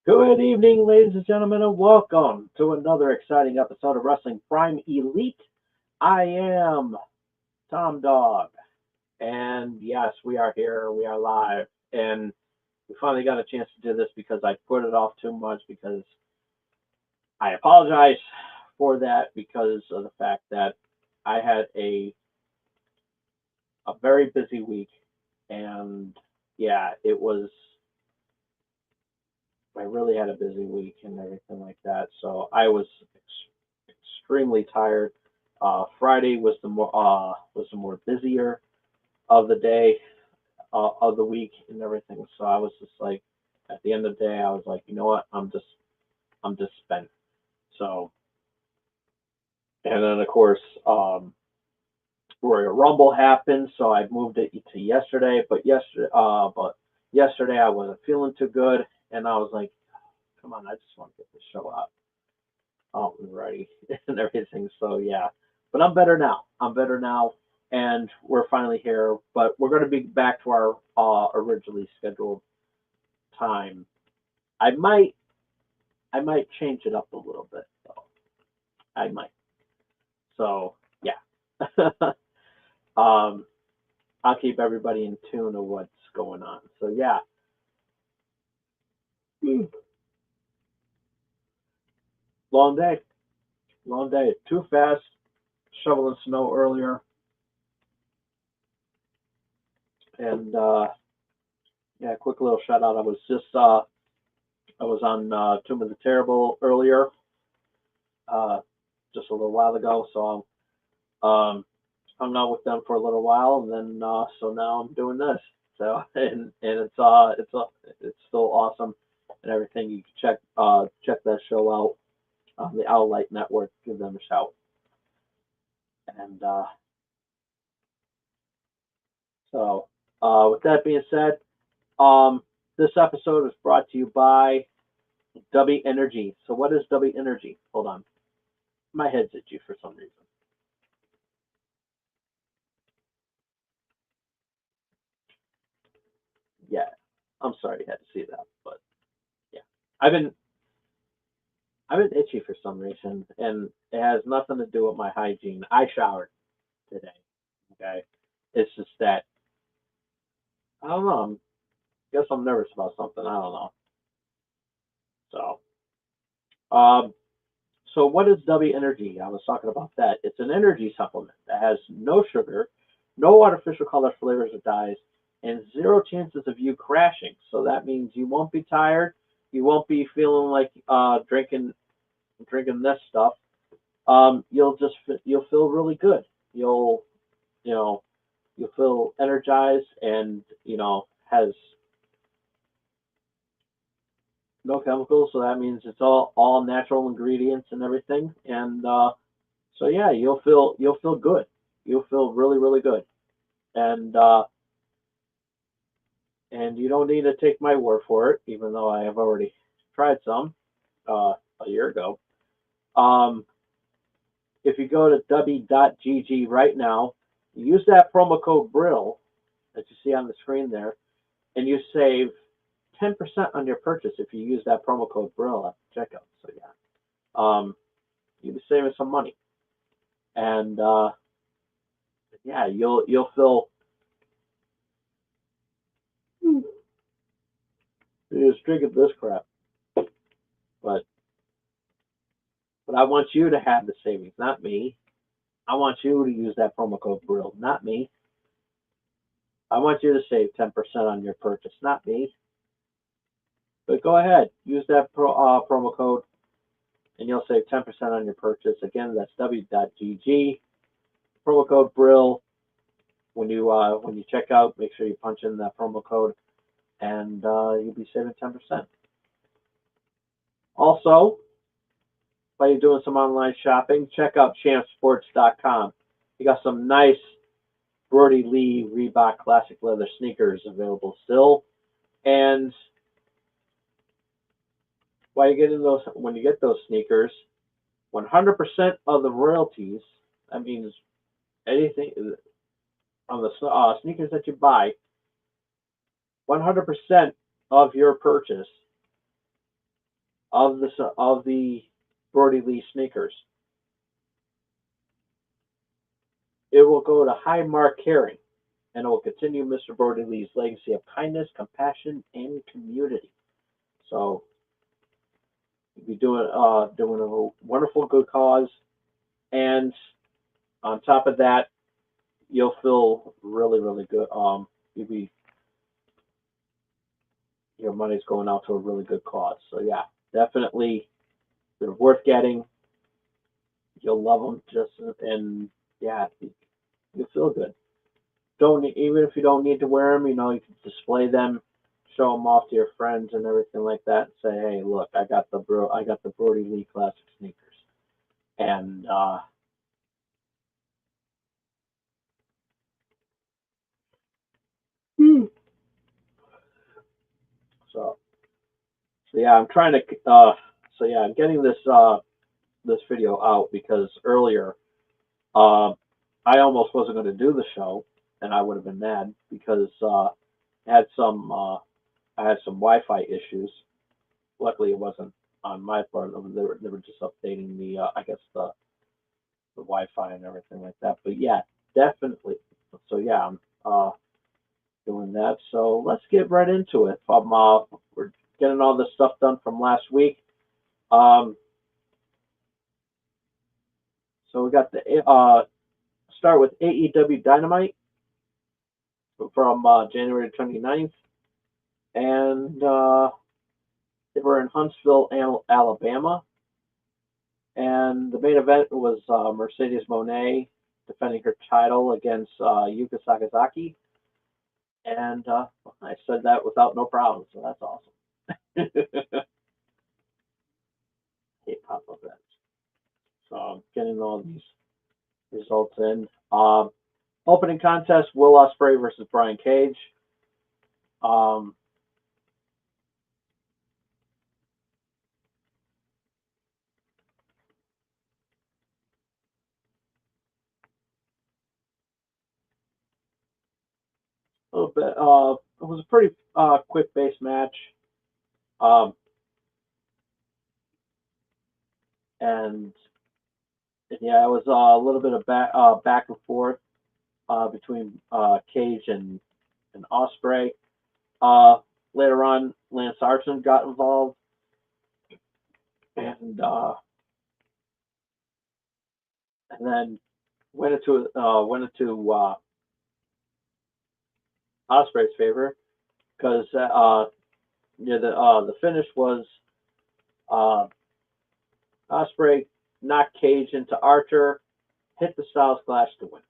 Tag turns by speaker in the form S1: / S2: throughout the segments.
S1: Good evening, ladies and gentlemen, and welcome to another exciting episode of Wrestling Prime Elite. I am Tom Dog, and yes, we are here. We are live, and we finally got a chance to do this because I put it off too much. Because I apologize for that because of the fact that I had a very busy week, and yeah, it was. I really had a busy week and everything like that, so I was extremely tired. Friday was the more busier of the day of the week and everything. So I was just like, at the end of the day, I was like, you know what, I'm just spent. So and then of course, Royal Rumble happened, so I moved it to yesterday. But yesterday I wasn't feeling too good, and I was like, come on, I just want to get this show out and ready and everything. So yeah, but I'm better now. I'm better now, and we're finally here. But we're going to be back to our originally scheduled time. I might I might change it up a little bit though. I might. So yeah, um, I'll keep everybody in tune of what's going on. So yeah, long day, long day. Too fast. Shoveling snow earlier, and yeah, quick little shout out. I was on Tomb of the Terrible earlier, uh, just a little while ago. So hung out with them for a little while, and then so now I'm doing this. So and it's still awesome and everything. You can check that show out on the Owl Light Network. Give them a shout. And so with that being said, um, this episode is brought to you by W Energy. So what is W Energy? Hold on, my head's itchy for some reason. Yeah, I'm sorry you had to see that, but yeah, I've been I've been itchy for some reason, and it has nothing to do with my hygiene. I showered today. Okay, it's just that I don't know. I guess I'm nervous about something. I don't know. So, um, so what is W Energy? I was talking about that. It's an energy supplement that has no sugar, no artificial color, flavors, or dyes, and zero chances of you crashing. So that means you won't be tired. You won't be feeling like drinking this stuff. You'll feel really good. You'll you know you'll feel energized, and has no chemicals, so that means it's all natural ingredients and everything. And so yeah, you'll feel good. You'll feel really really good, and and you don't need to take my word for it, even though I have already tried some a year ago. Um, if you go to w.gg right now, use that promo code Brittle that you see on the screen there, and you save 10% on your purchase if you use that promo code Brill at checkout. So yeah, you'll be saving some money, and yeah, you'll feel you're just drinking this crap, but I want you to have the savings, not me. I want you to use that promo code Brill, not me. I want you to save 10% on your purchase, not me. But go ahead, use that promo code, and you'll save 10% on your purchase. Again, that's w.gg, promo code Brill. When you check out, make sure you punch in that promo code, and you'll be saving 10%. Also, while you're doing some online shopping, check out champsports.com. You got some nice Brody Lee Reebok Classic Leather sneakers available still. And while you're getting those, when you get those sneakers, 100% of the royalties, that means anything on the sneakers that you buy, 100% of your purchase of the Brody Lee sneakers, it will go to Highmark Caring, and it will continue Mr. Brody Lee's legacy of kindness, compassion, and community. So you'll be doing a wonderful good cause, and on top of that, you'll feel really really good. You'll be Your money's going out to a really good cause. So yeah, definitely they're worth getting. You'll love them and yeah, you feel good. Don't even if you don't need to wear them, you can display them, show them off to your friends and everything like that. And say, hey, look, I got the Brody Lee Classic sneakers, and so yeah, I'm trying to I'm getting this video out because earlier I almost wasn't going to do the show, and I would have been mad because had some I had some Wi-Fi issues. Luckily, it wasn't on my part. They were just updating I guess the Wi-Fi and everything like that. But yeah, definitely. So yeah, I'm doing that. So let's get right into it. We're getting all this stuff done from last week. So we got the start with AEW Dynamite from January 29th. And they were in Huntsville, Alabama. And the main event was Mercedes Moné defending her title against Yuka Sakazaki. And I said that without no problem, so that's awesome. Hate pop-up events. So I'm getting all these results in. Opening contest, Will Ospreay versus Brian Cage. A little bit. It was a pretty quick base match. Um, and yeah, it was a little bit of back and forth between Cage and Ospreay. Later on, Lance Archer got involved, and then went into Ospreay's favor because the finish was Ospreay knocked Cage into Archer, hit the Styles Clash to win.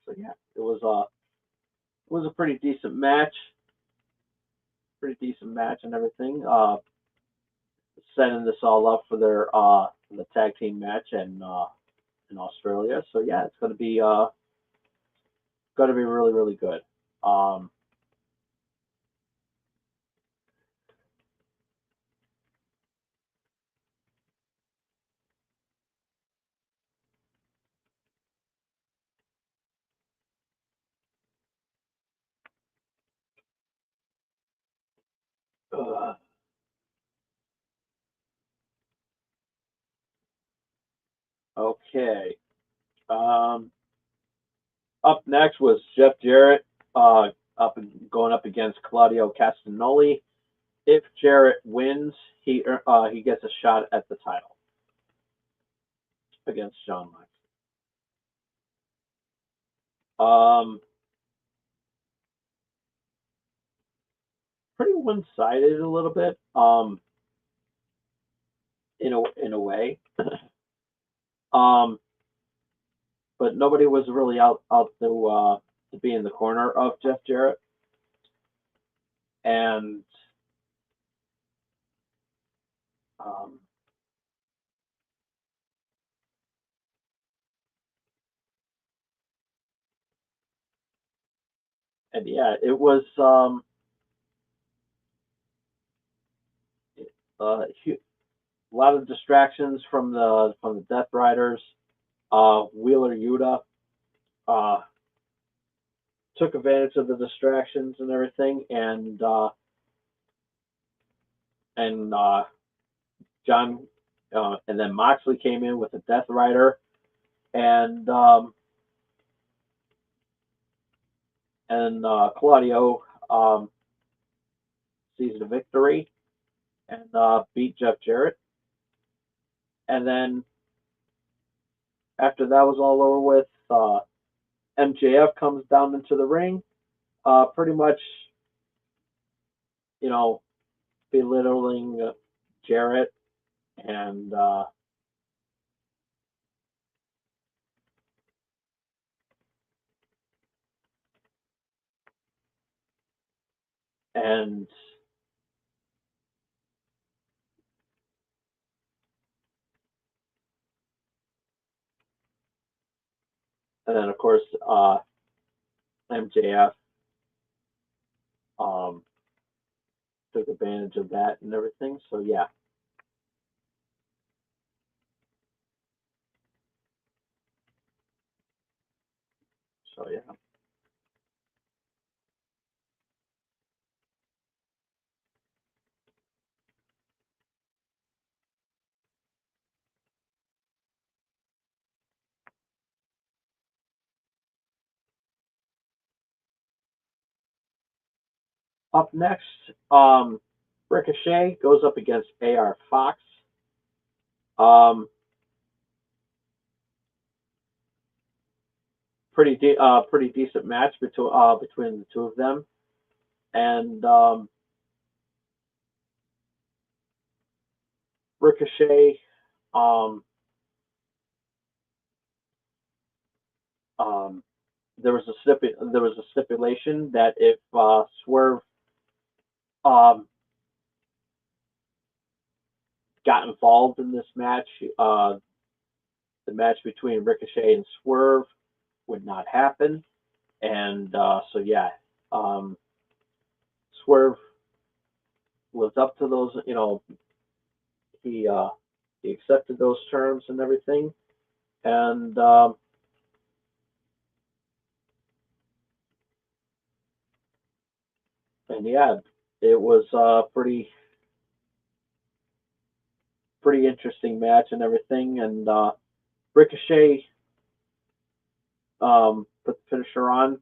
S1: So yeah, it was a pretty decent match and everything. Setting this all up for the tag team match in Australia. So yeah, it's going to be really really good. Okay. Up next was Jeff Jarrett going up against Claudio Castagnoli. If Jarrett wins, he gets a shot at the title against Shawn Michaels. Pretty one-sided a little bit. In a way. But nobody was really out to be in the corner of Jeff Jarrett. And Um, and yeah, it was a lot of distractions from the Death Riders. Wheeler Yuta uh, took advantage of the distractions and everything, and John and then Moxley came in with a Death Rider, and Claudio seized a victory and beat Jeff Jarrett. And then after that was all over with, MJF comes down into the ring, pretty much, you know, belittling Jarrett and and and then of course MJF um, took advantage of that and everything. So yeah, so yeah. Up next, Ricochet goes up against AR Fox. Um, pretty decent match between the two of them, and Ricochet um, um, there was a stipulation that if Swerve um, got involved in this match, the match between Ricochet and Swerve would not happen, and so yeah, um, Swerve was up to those. You know, he uh, he accepted those terms and everything, and and yeah, it was pretty interesting match and everything, and Ricochet put the finisher on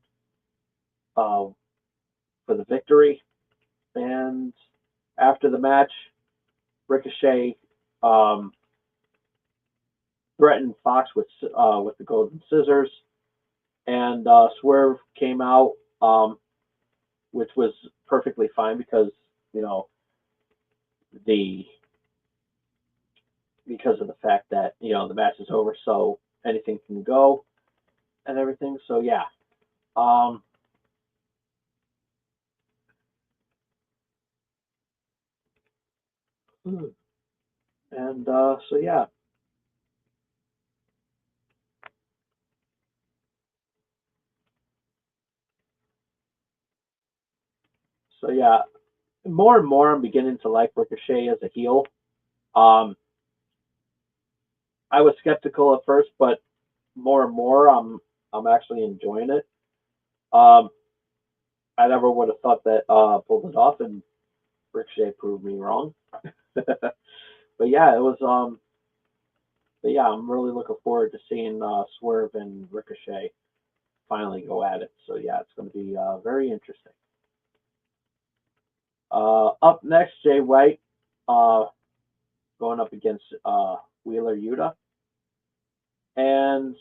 S1: uh, for the victory. And after the match, Ricochet um, threatened Fox with the golden scissors, and Swerve came out, which was perfectly fine because you know the because of the fact that the match is over, so anything can go and everything. So yeah, um, and so yeah, so yeah, more and more I'm beginning to like Ricochet as a heel. Um, I was skeptical at first, but more and more I'm actually enjoying it. Um, I never would have thought that pulled it off, and Ricochet proved me wrong. But yeah, it was but yeah, I'm really looking forward to seeing Swerve and Ricochet finally go at it. So yeah, it's going to be very interesting. Up next, Jay White uh, going up against Wheeler Yuta, and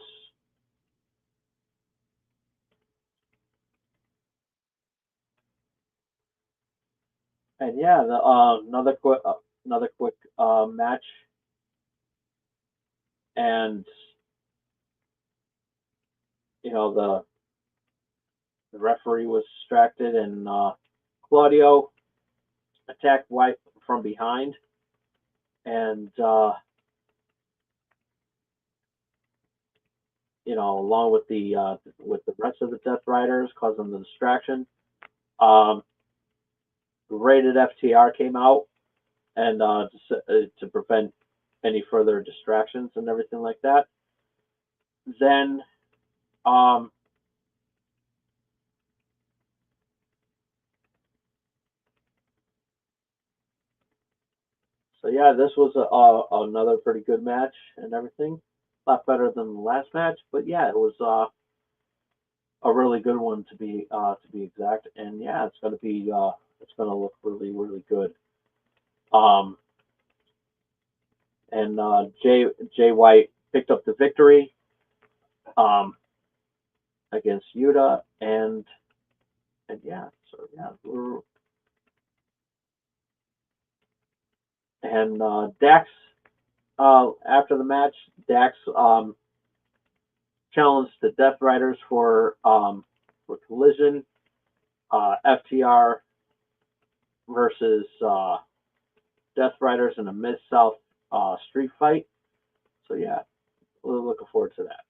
S1: yeah, another quick match, and the referee was distracted, and Claudio attacked White from behind, and along with the rest of the Death Riders, causing the distraction. Um, Rated FTR came out and to prevent any further distractions and everything like that. Then, um, so yeah, this was another pretty good match and everything. A lot better than the last match, but yeah, it was a really good one to be exact. And yeah, it's gonna look really really good. Um, and Jay White picked up the victory um, against Yuta, and yeah, so yeah, and Dax after the match, Dax challenged the Death Riders for Collision, FTR versus Death Riders in a Mid South street fight. So yeah, we're looking forward to that.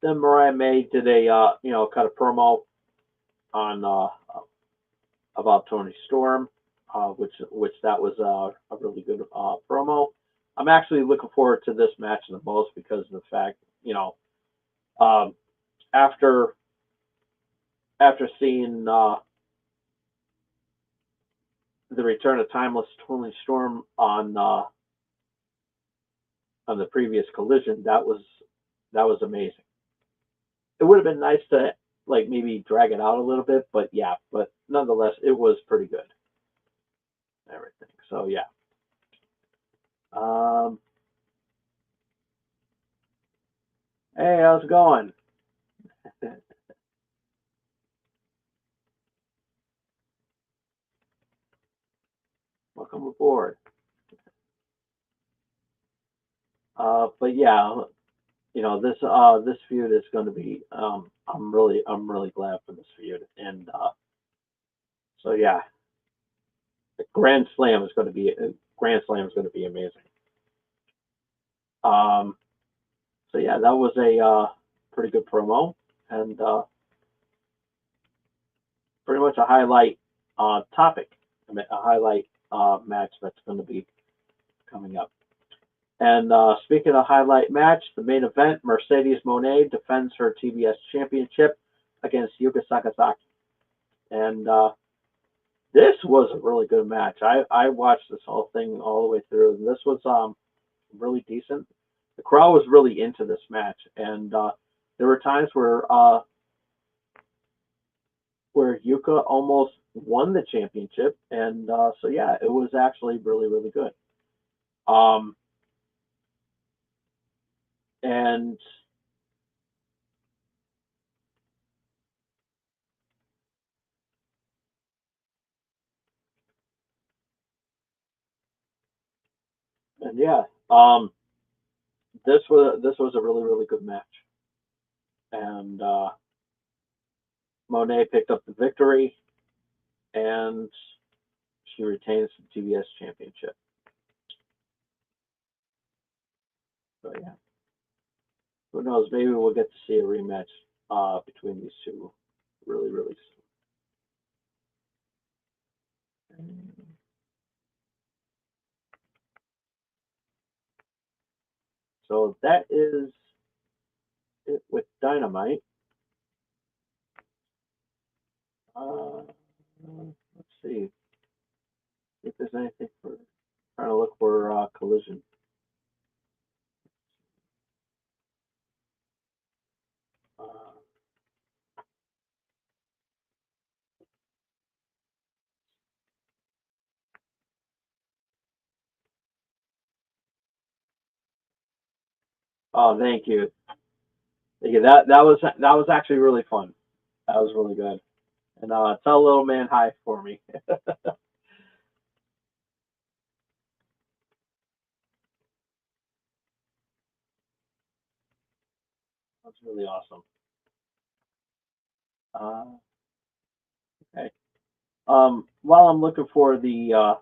S1: Then Mariah May did a cut a promo on about Tony Storm, which that was a really good promo. I'm actually looking forward to this match the most because of the fact, um, after seeing the return of Timeless Tony Storm on the previous Collision, that was amazing. It would have been nice to like maybe drag it out a little bit, but yeah, but nonetheless, it was pretty good. Everything. So yeah. Um, hey, how's it going? Welcome aboard. But yeah, this feud is going to be. I'm really glad for this feud, and so yeah, the Grand Slam is going to be amazing. Um, so yeah, that was a pretty good promo, and pretty much a highlight topic, a highlight match that's going to be coming up. And speaking of highlight match, the main event, Mercedes Moné defends her TBS championship against Yuka Sakazaki. And this was a really good match. I watched this whole thing all the way through, and this was really decent. The crowd was really into this match, and there were times where Yuka almost won the championship, and so yeah, it was actually really really good. Um, and and yeah, this was a really really good match, and Monet picked up the victory, and she retains the TBS championship. So yeah, who knows? Maybe we'll get to see a rematch between these two really really soon. So that is it with Dynamite. Let's see if there's anything for trying to look for Collision. Uh, oh, thank you. Yeah, that was actually really fun. That was really good. And tell little man hi for me. That's really awesome. Uh, okay. While I'm looking for the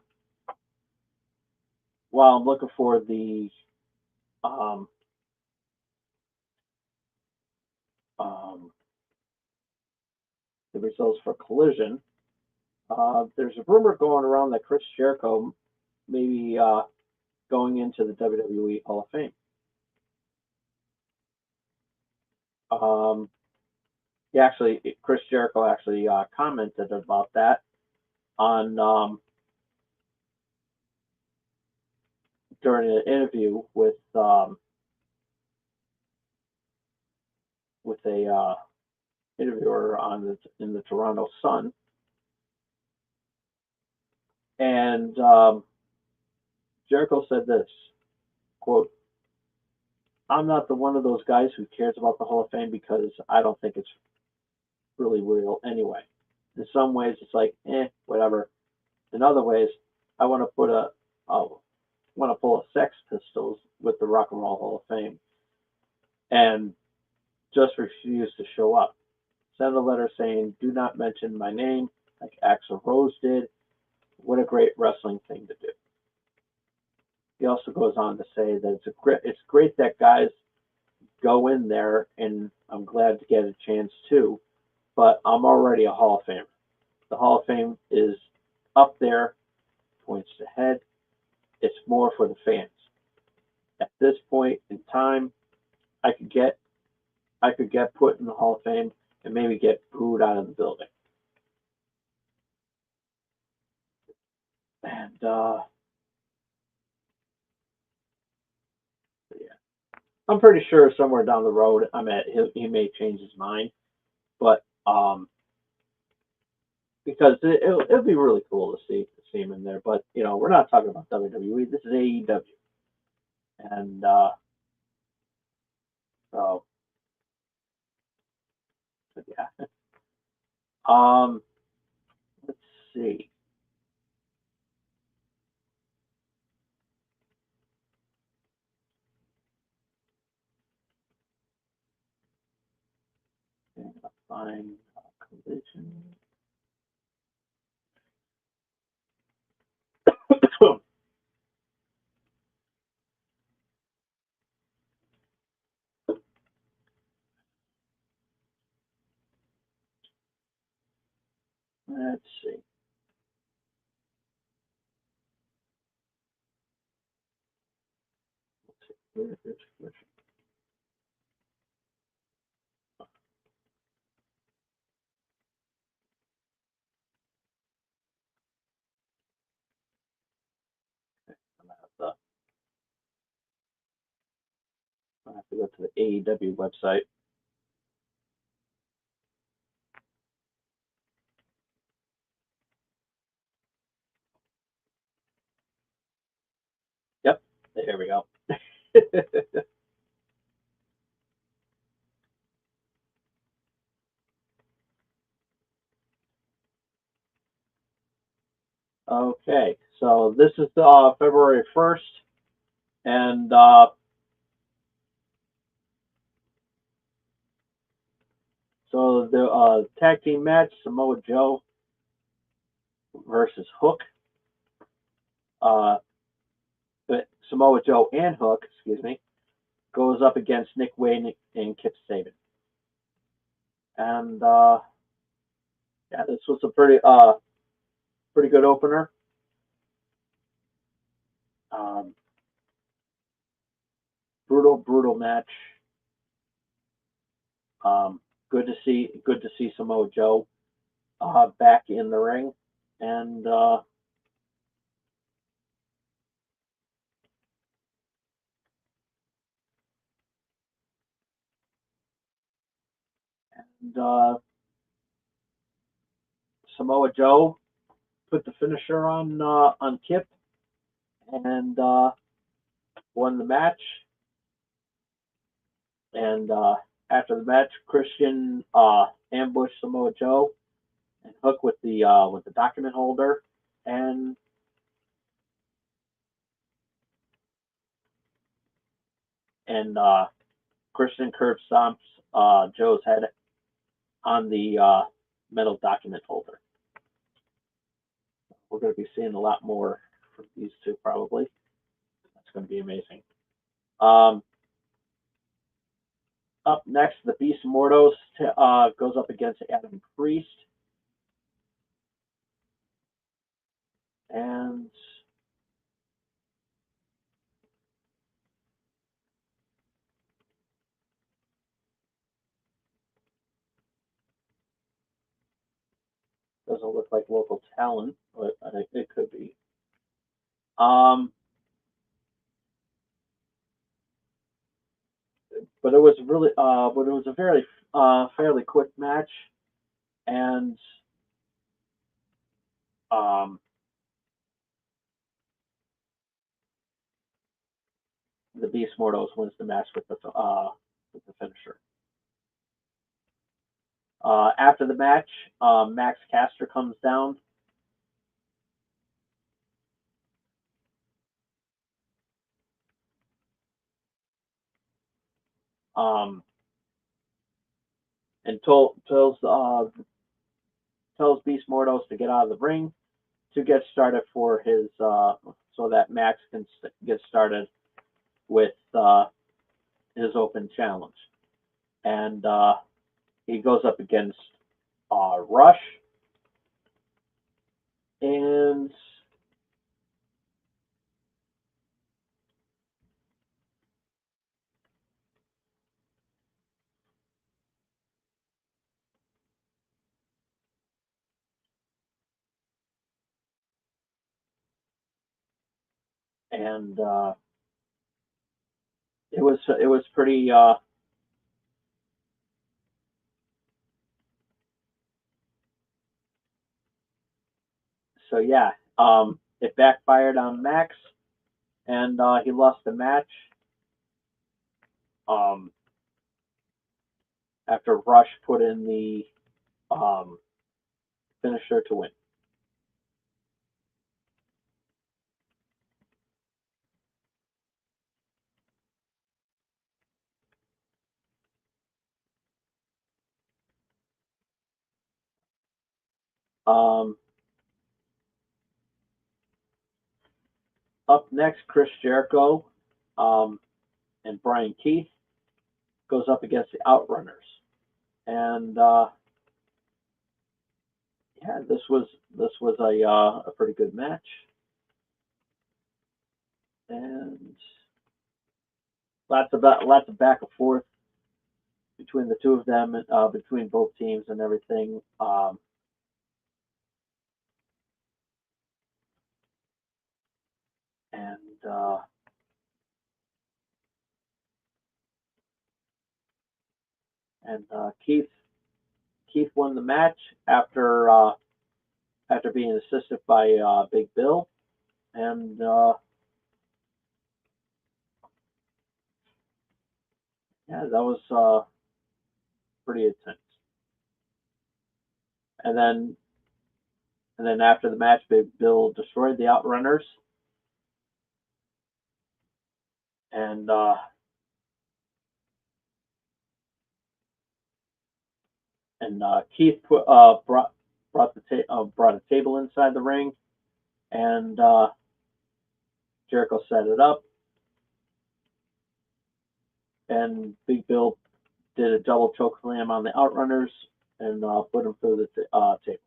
S1: while I'm looking for um, um, the results for Collision, there's a rumor going around that Chris Jericho may be going into the WWE Hall of Fame. Um, Chris Jericho actually commented about that on during an interview with a interviewer in the Toronto Sun, and Jericho said this quote: "I'm not the one of those guys who cares about the Hall of Fame because I don't think it's really real anyway. In some ways, it's like whatever. In other ways, I want to want to pull a Sex Pistols with the Rock and Roll Hall of Fame, and just refuse to show up. Send a letter saying, 'Do not mention my name,' like Axl Rose did. What a great wrestling thing to do." He also goes on to say that it's great that guys go in there, and I'm glad to get a chance too. But I'm already a Hall of Famer. The Hall of Fame is up there, points to head. It's more for the fans. At this point in time, I could get put in the Hall of Fame and maybe get booed out of the building. And yeah, I'm pretty sure somewhere down the road, he may change his mind, but because it'll be really cool to see him in there. But we're not talking about WWE. This is AEW, and so yeah. Um, let's see. And I'll find Collision. Let's see. Where is Collision? I have to go to the AEW website. Yep, there we go. Okay, so this is February 1st, and so the tag team match: Samoa Joe versus Hook. Uh, but Samoa Joe and Hook, excuse me, goes up against Nick Wayne and Kip Sabian. And yeah, this was a pretty good opener. Um, brutal match. Good to see Samoa Joe back in the ring, and and Samoa Joe put the finisher on Kip and won the match. And after the match, Christian ambushed Samoa Joe and Hook with the document holder, and and Christian curb stomps Joe's head on the metal document holder. We're going to be seeing a lot more from these two probably. going to be amazing. Up next, the Beast Mortos goes up against Adam Priest. And doesn't look like local talent, but I think it could be. But it was really, but it was a very fairly quick match, and um, the Beast Mortos wins the match with the finisher. After the match, Max Caster comes down. And tells Beast Mortos to get out of the ring to get started for his so that Max can get started with his open challenge, and he goes up against Rush, and it was pretty. So yeah, it backfired on Max, and he lost the match. After Rush put in the finisher to win. Up next, Chris Jericho and Brian Keith goes up against the Outrunners, and yeah, this was a pretty good match, and lots of back and forth between the two of them, between both teams and everything. And Keith won the match after being assisted by Big Bill, and yeah, that was pretty intense. And then after the match, Big Bill destroyed the Outrunners, and Keith brought a table inside the ring, and Jericho set it up, and Big Bill did a double choke slam on the Outrunners and put him through the table.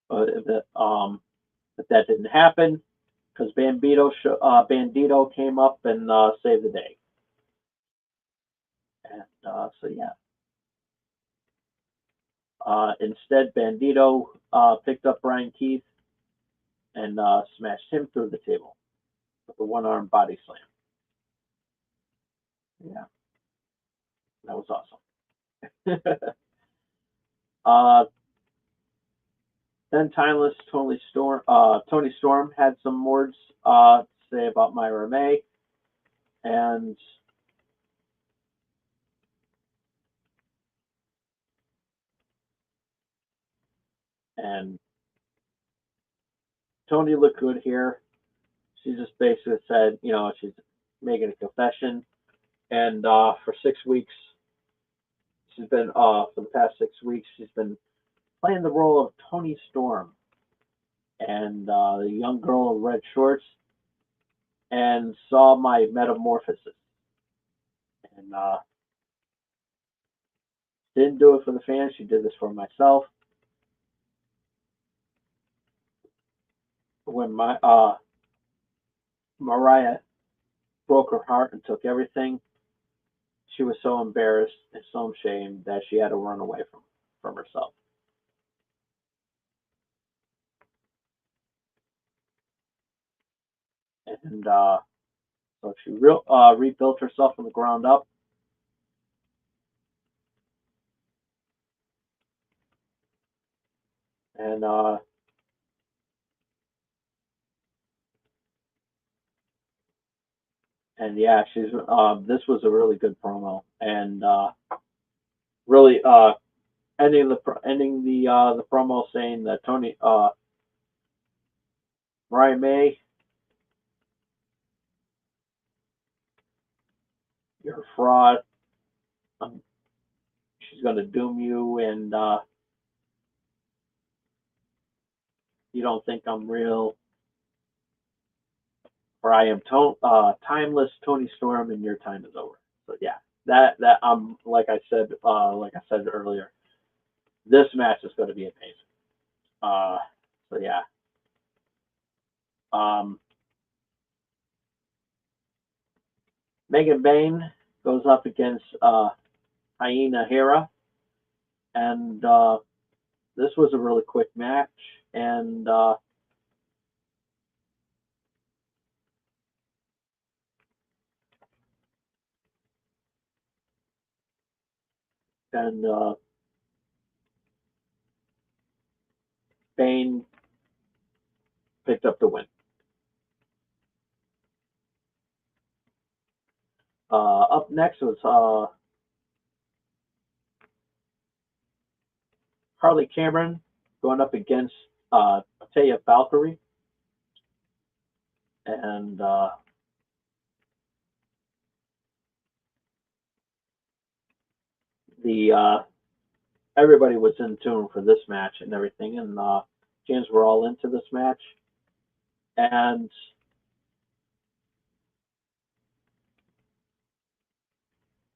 S1: But if that didn't happen, because Bandito came up and saved the day. And so yeah. Instead, Bandito picked up Brian Keith and smashed him through the table with a one-arm body slam. Yeah, that was awesome. Then Timeless Tony Storm had some words to say about Myra May, and Tony looked good here. She just basically said, she's making a confession, and for 6 weeks, she's been for the past 6 weeks, she's been playing the role of Tony Storm, and the young girl in red shorts, and saw my metamorphosis. And didn't do it for the fans. She did this for myself. When my Mariah broke her heart and took everything, she was so embarrassed and so ashamed that she had to run away from herself. And so she rebuilt herself from the ground up. And yeah, she's this was a really good promo, and really ending the promo saying that Tony Mariah May, you're a fraud. Um, she's going to doom you, and you don't think I'm real, or I am timeless Tony Storm, and your time is over. So yeah, that like I said earlier, this match is going to be amazing. Uh, so yeah, um, Megan Bain goes up against Hyena Hera, and this was a really quick match, and and Bain picked up the win. Up next was Harley Cameron going up against Taya Valkyrie, and the everybody was in tune for this match and everything, and fans were all into this match, and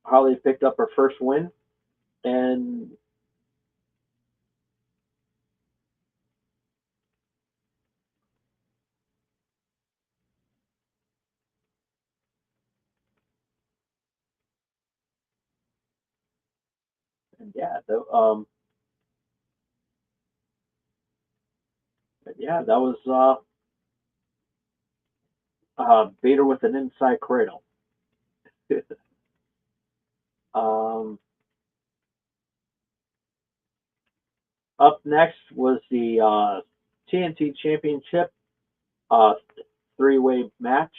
S1: Harley picked up her first win, and yeah, that was Vader with an inside cradle. um, Up next was the TNT Championship uh, three-way match.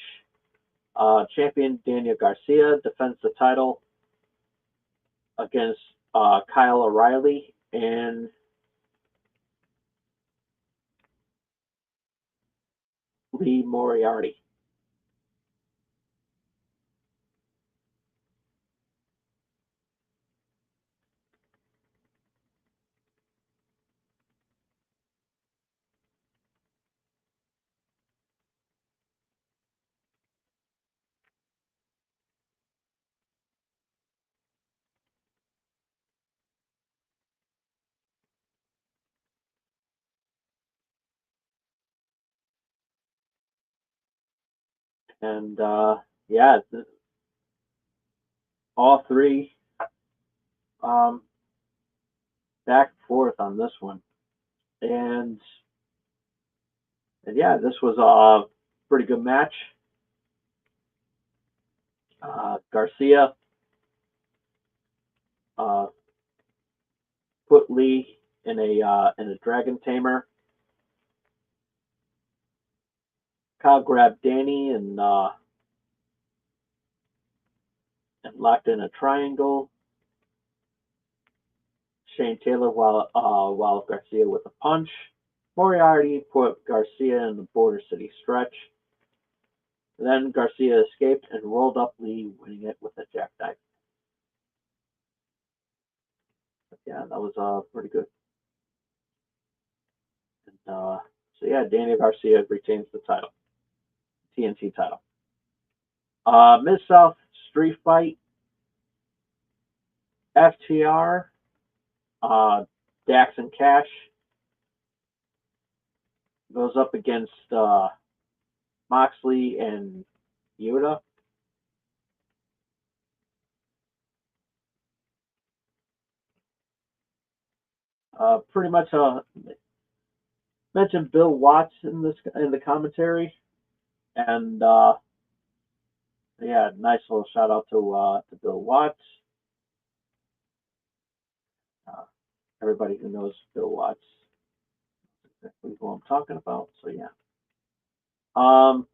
S1: Champion Daniel Garcia defends the title against Kyle O'Reilly and Lee Moriarty. And yeah, all three um, back and forth on this one. And, yeah, this was a pretty good match. Garcia uh, put Lee in a dragon tamer. Kyle grabbed Danny and locked in a triangle. Shane Taylor while Garcia with a punch. Moriarty put Garcia in the Border City stretch. Then Garcia escaped and rolled up Lee, winning it with a jackknife. Yeah, that was pretty good. And So yeah, Danny Garcia retains the title, TNT title. Mid South Street Fight, FTR, Dax and Cash goes up against Moxley and Yuta. Pretty much mentioned Bill Watts in the commentary, and yeah, nice little shout out to Bill Watts. Uh, Everybody who knows Bill Watts exactly who I'm talking about. So yeah. Um,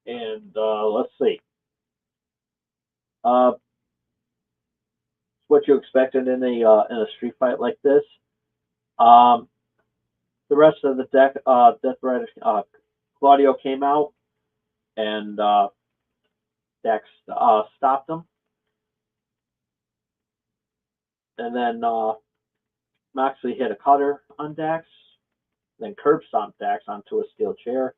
S1: and let's see. Uh, what you expected in a street fight like this? Um, the rest of the Death Rider, Claudio came out and Dax stopped him, and then Moxley hit a cutter on Dax, then curb stomped Dax onto a steel chair.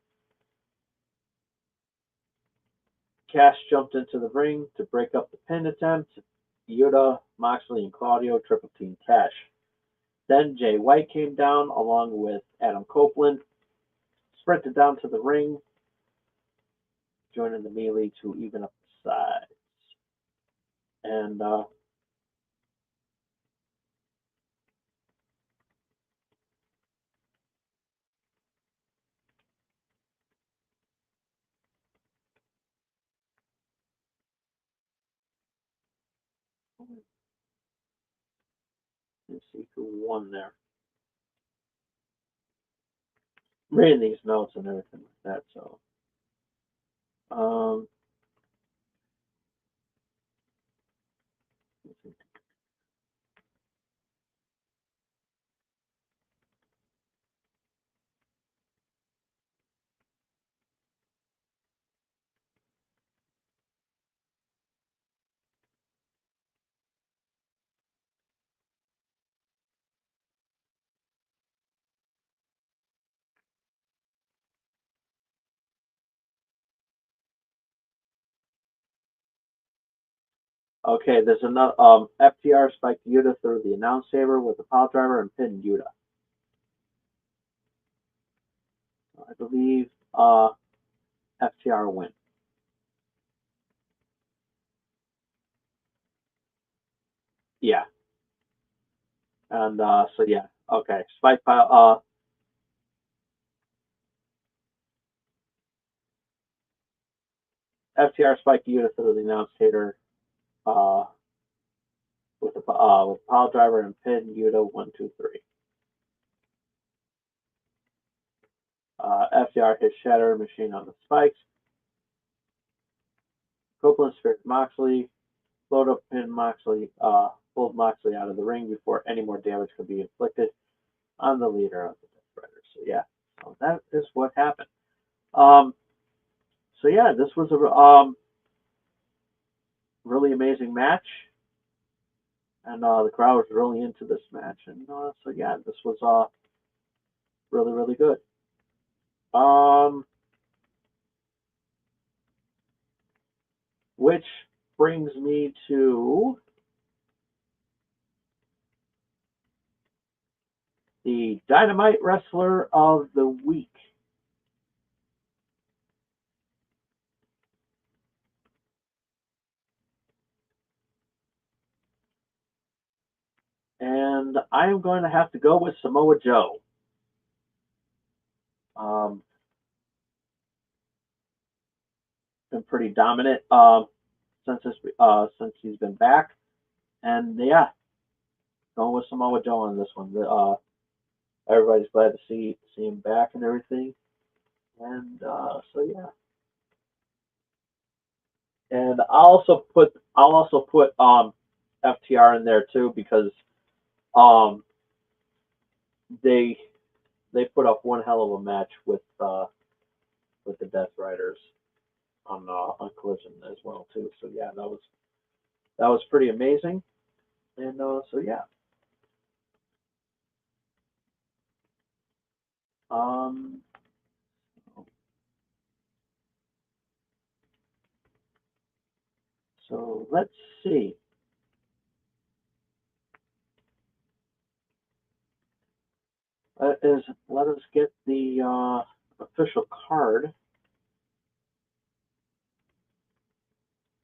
S1: Cash jumped into the ring to break up the pin attempt. Yuta, Moxley, and Claudio triple team Cash. Then Jay White came down along with Adam Copeland, sprinted down to the ring, joining the melee to even up the sides. And let's see who won there. I'm reading these notes and everything like that, so um, okay, there's another FTR spiked Yuta through the announce table with a pile driver and pinned Yuta. I believe FTR win. Yeah. And so yeah, okay. Spike pile FTR spiked Yuta through the announce table uh with a pile driver and pinned Yuta 1, 2, 3. FTR hit Shatter Machine on the spikes. Copeland speared Moxley, flowed up pinned Moxley, pulled Moxley out of the ring before any more damage could be inflicted on the leader of the Death Riders. So yeah, so that is what happened. So yeah, this was a really amazing match, and the crowd was really into this match, and so yeah, this was really really good. Um, which brings me to the Dynamite Wrestler of the Week. And I am going to have to go with Samoa Joe. Um, been pretty dominant since he's been back, and yeah, going with Samoa Joe on this one. Everybody's glad to see him back and everything, and so yeah. And I'll also put FTR in there too because um they they put up one hell of a match with the Death Riders on Collision as well too. So yeah, that was pretty amazing. And so yeah. Um, so let's see. Let us get the official card.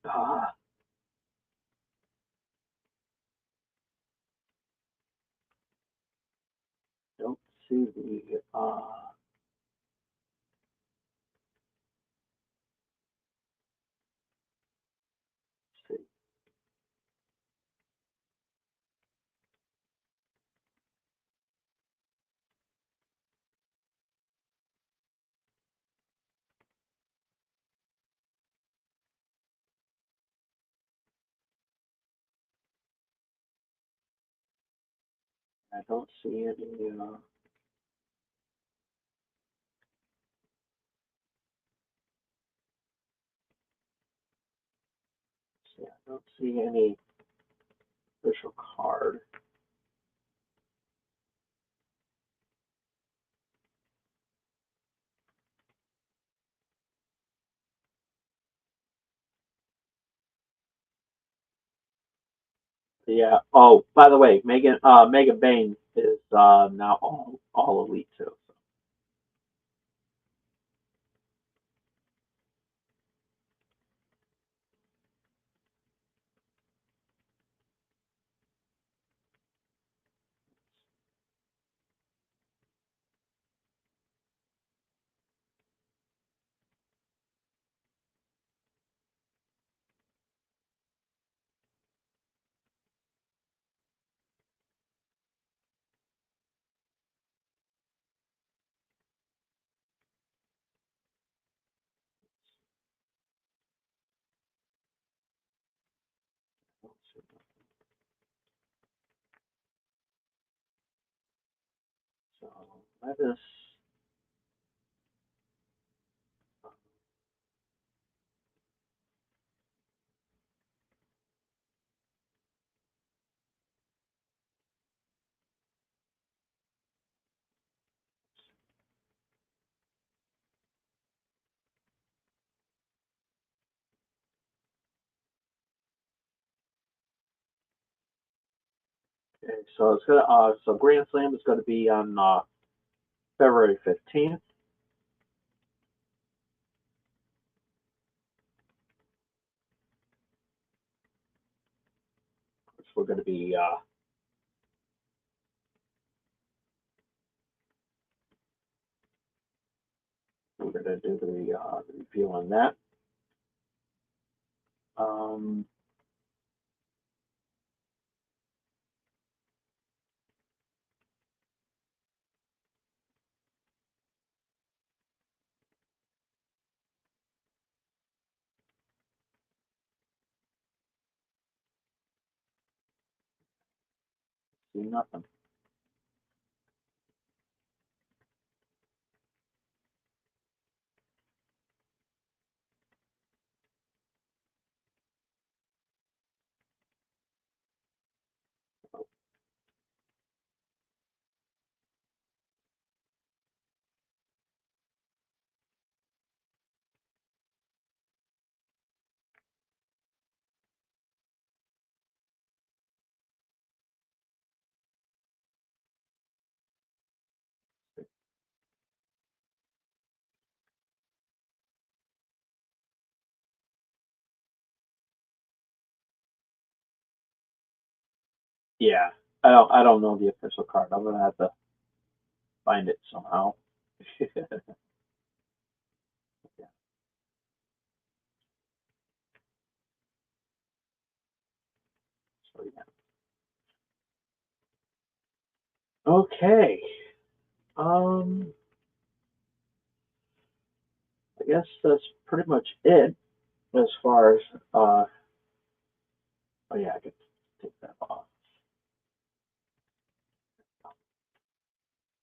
S1: Ah, don't see the see. I don't see any. See, I don't see any official card. Yeah. Oh, by the way, Megan Bain is now all elite too. So, so let us okay, so it's gonna so Grand Slam is gonna be on February 15th. Which we're gonna be we're gonna do the review on that. Um, see nothing. Yeah, I don't know the official card. I'm gonna have to find it somehow. Yeah, so yeah. Okay. Um, I guess that's pretty much it as far as oh yeah, I could take that off.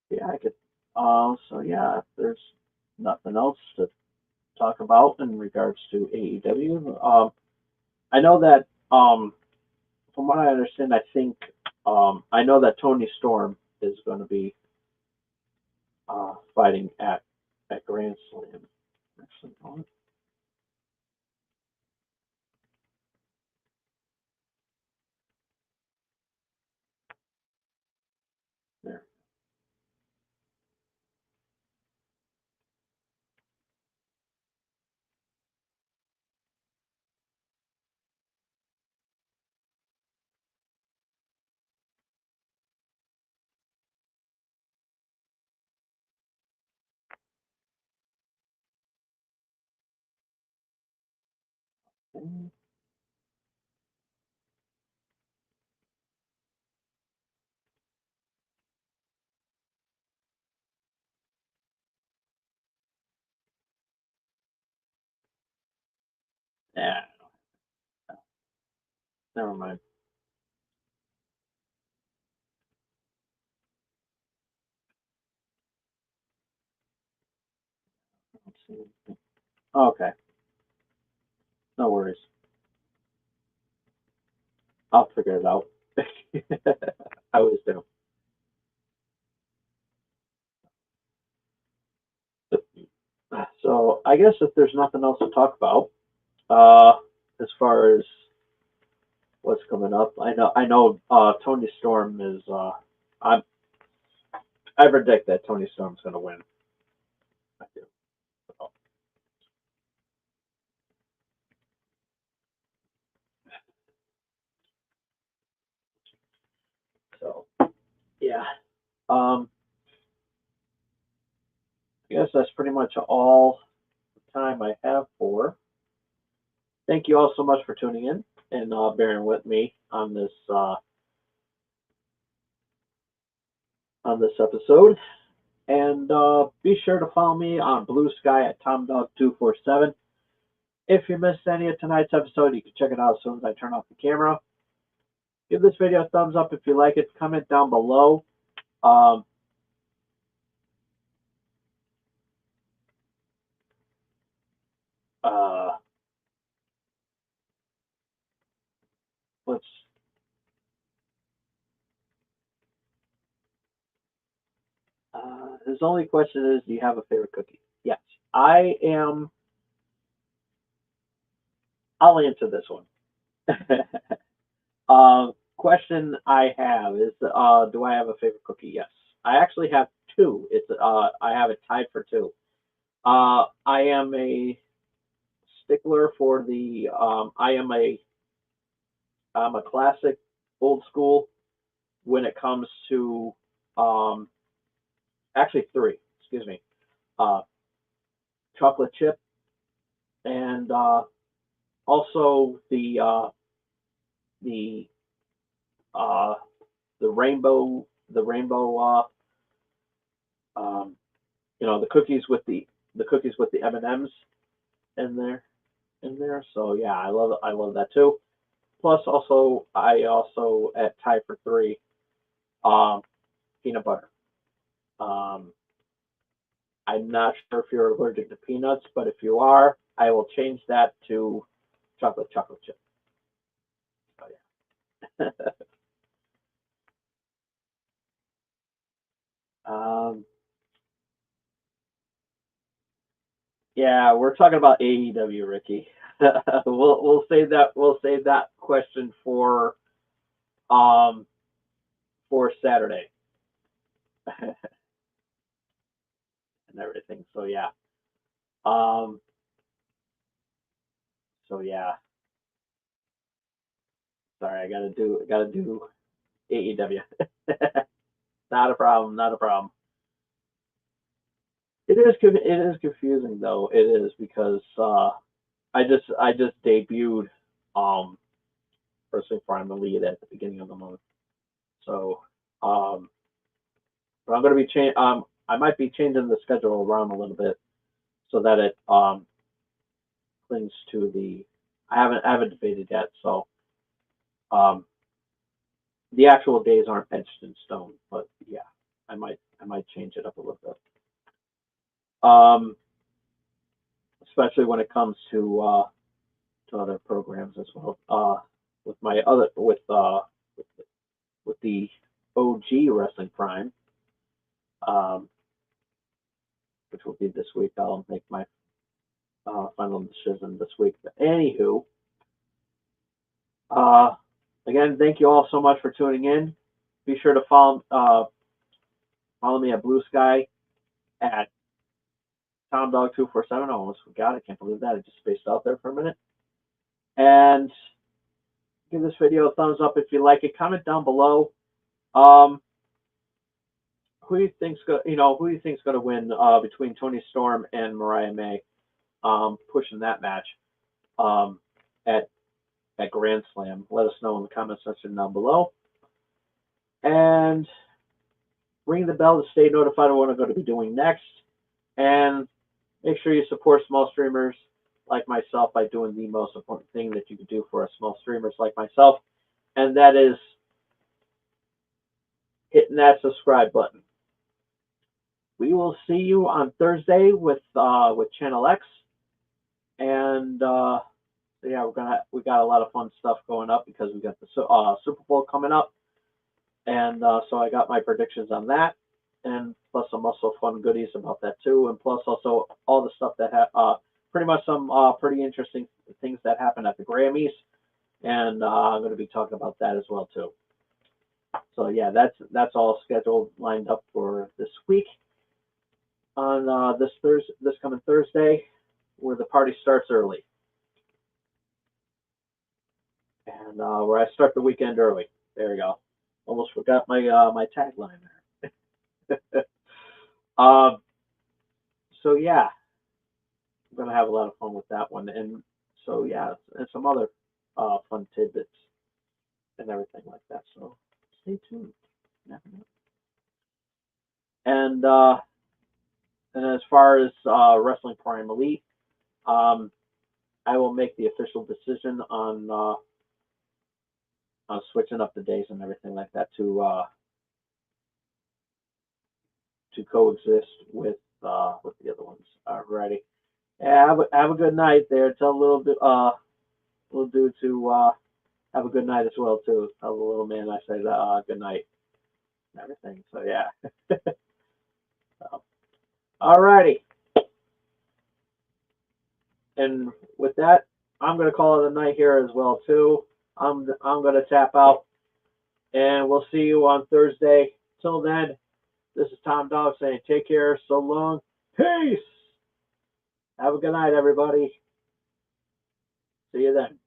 S1: Yeah, I could. So yeah, if there's nothing else to talk about in regards to AEW, I know that from what I understand, I think I know that Tony Storm is going to be fighting at Grand Slam. Actually, hold on. There. Yeah, never mind. Let's see. Okay, no worries. I'll figure it out. I always do. So I guess if there's nothing else to talk about, as far as what's coming up, I know Tony Storm is I predict that Tony Storm's gonna win. I do. So yeah. Um I guess that's pretty much all the time I have for. Thank you all so much for tuning in and bearing with me on this episode. And be sure to follow me on Blue Sky at TomDog247. If you missed any of tonight's episode, you can check it out as soon as I turn off the camera. Give this video a thumbs up if you like it. Comment down below. Um, uh, let's. His only question is, do you have a favorite cookie? Yes, I am. I'll answer this one. Question I have is, do I have a favorite cookie? Yes, I actually have two. I have it tied for two. I am a stickler for the. I'm a classic, old school when it comes to. Um, Actually, three. Excuse me. Uh, Chocolate chip and also the uh, the rainbow um, the cookies with the M&Ms in there. So yeah, I love that too. Plus, also I also at tie for three, um, peanut butter. Um, I'm not sure if you're allergic to peanuts, but if you are, I will change that to chocolate chip. So yeah. um, yeah, we're talking about AEW, Ricky. We'll save that question um for Saturday and everything. So yeah. Um. So yeah. Sorry, I gotta do AEW. Not a problem. Not a problem. It is confusing though. It is because I just debuted um Wrestling Prime Elite at the beginning of the month. So um but I'm gonna be I might be changing the schedule around a little bit so that it clings to the I haven't debated yet, so um The actual days aren't etched in stone, but yeah, I might change it up a little bit. Especially when it comes to other programs as well. With my other with the OG Wrestling Prime, um, which will be this week. I'll make my final decision this week. But anywho, uh, again, thank you all so much for tuning in. Be sure to follow me at Blue Sky at TomDog247. I almost forgot. I can't believe that. I just spaced out there for a minute. And give this video a thumbs up if you like it. Comment down below. Who do you think's going to win between Toni Storm and Mariah May? Pushing that match at Grand Slam. Let us know in the comment section down below. And ring the bell to stay notified of what I'm going to be doing next. And make sure you support small streamers like myself by doing the most important thing that you can do for us small streamers like myself, and that is hitting that subscribe button. We will see you on Thursday with Channel X, and yeah, we got a lot of fun stuff going up because we got the Super Bowl coming up, and so I got my predictions on that, and plus some also fun goodies about that too, and plus also all the stuff that pretty much some pretty interesting things that happened at the Grammys, and I'm going to be talking about that as well too. So yeah, that's all scheduled, lined up for this week on this coming Thursday, where the party starts early, and where I start the weekend early. There you go. Almost forgot my my tagline there. So yeah, I'm gonna have a lot of fun with that one, and so yeah, and some other fun tidbits and everything like that. So stay tuned. And as far as Wrestling Prime Elite, I will make the official decision on switching up the days and everything like that to coexist with the other ones. Alrighty. Yeah, have a good night there. Tell little dude to have a good night as well too. Tell the little man I said good night and everything. So yeah. So, alrighty. And with that, I'm gonna call it a night here as well too. I'm gonna tap out, and we'll see you on Thursday. Till then, this is Tom Dog saying take care. So long. Peace. Have a good night, everybody. See you then.